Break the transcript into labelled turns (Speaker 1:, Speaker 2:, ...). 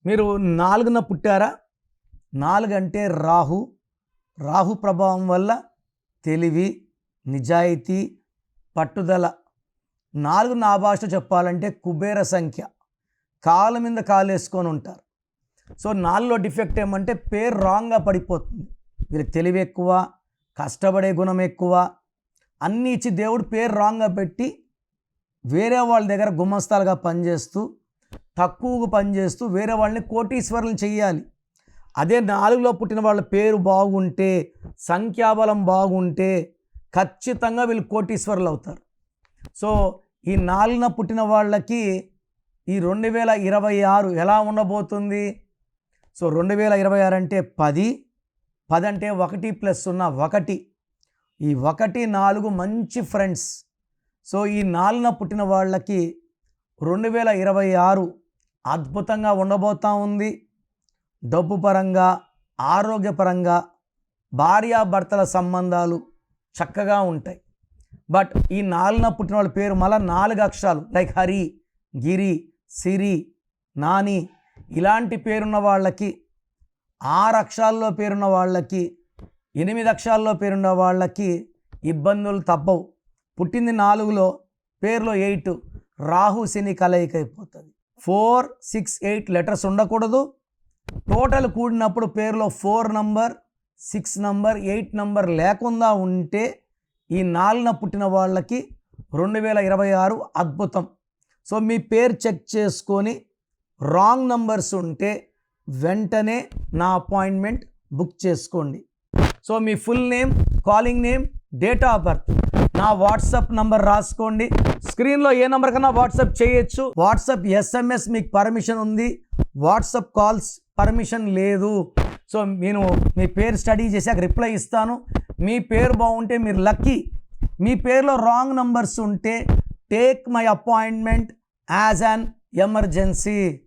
Speaker 1: మీరు 4న పుట్టారా? 4 అంటే రాహు. రాహు ప్రభావం వల్ల తెలివి, నిజాయితీ, పట్టుదల. 4 నా భాషలో చెప్పాలంటే కుబేర సంఖ్య. కాళ్ళ మీద కాలేసుకొని ఉంటారు. సో 4లో డిఫెక్ట్ ఏమంటే పేరు రాంగ్గా పడిపోతుంది. వీళ్ళకి తెలివి ఎక్కువ, కష్టపడే గుణం ఎక్కువ, అన్నీ ఇచ్చి దేవుడు పేరు రాంగ్గా పెట్టి వేరే వాళ్ళ దగ్గర గుమస్తాలుగా పనిచేస్తూ, తక్కువగా పనిచేస్తూ వేరే వాళ్ళని కోటీశ్వరులను చెయ్యాలి. అదే 4లో పుట్టిన వాళ్ళ పేరు బాగుంటే, సంఖ్యాబలం బాగుంటే ఖచ్చితంగా వీళ్ళు కోటీశ్వరులు అవుతారు. సో ఈ 4న పుట్టిన వాళ్ళకి ఈ 2026 ఎలా ఉండబోతుంది? సో 2026 అంటే 10 అంటే 1 + 0 1. ఈ 1, 4 మంచి ఫ్రెండ్స్. సో ఈ 4న పుట్టిన వాళ్ళకి 2026 అద్భుతంగా ఉండబోతూ ఉంది. డబ్బు పరంగా, ఆరోగ్యపరంగా, భార్యాభర్తల సంబంధాలు చక్కగా ఉంటాయి. బట్ ఈ 4న పుట్టిన వాళ్ళ పేరు మళ్ళీ 4 అక్షరాలు లైక్ హరి, గిరి, సిరి, నాని ఇలాంటి పేరున్న వాళ్ళకి, 6 అక్షరాల్లో పేరున్న వాళ్ళకి, 8 అక్షరాల్లో పేరున్న వాళ్ళకి ఇబ్బందులు తప్పవు. పుట్టింది 4లో, పేరులో 8, రాహు శని కలయిక అయిపోతుంది. 4, 6, 8 లెటర్స్ ఉండకూడదు. టోటల్ కూడినప్పుడు పేరులో 4 నంబర్, 6 నంబర్, 8 నంబర్ లేకుండా ఉంటే ఈ 4న పుట్టిన వాళ్ళకి 2026 అద్భుతం. సో మీ పేరు చెక్ చేసుకొని రాంగ్ నంబర్స్ ఉంటే వెంటనే నా అపాయింట్మెంట్ బుక్ చేసుకోండి. So me full name, calling name, date of birth, నా వాట్సాప్ నంబర్ రాసుకోండి. స్క్రీన్లో ఏ నెంబర్ కన్నా వాట్సాప్ చేయొచ్చు. వాట్సాప్ SMS మీకు పర్మిషన్ ఉంది, వాట్సాప్ కాల్స్ పర్మిషన్ లేదు. సో నేను మీ పేరు స్టడీ చేశాక రిప్లై ఇస్తాను. మీ పేరు బాగుంటే మీరు లక్కీ. మీ పేరులో రాంగ్ నంబర్స్ ఉంటే take my appointment as an emergency.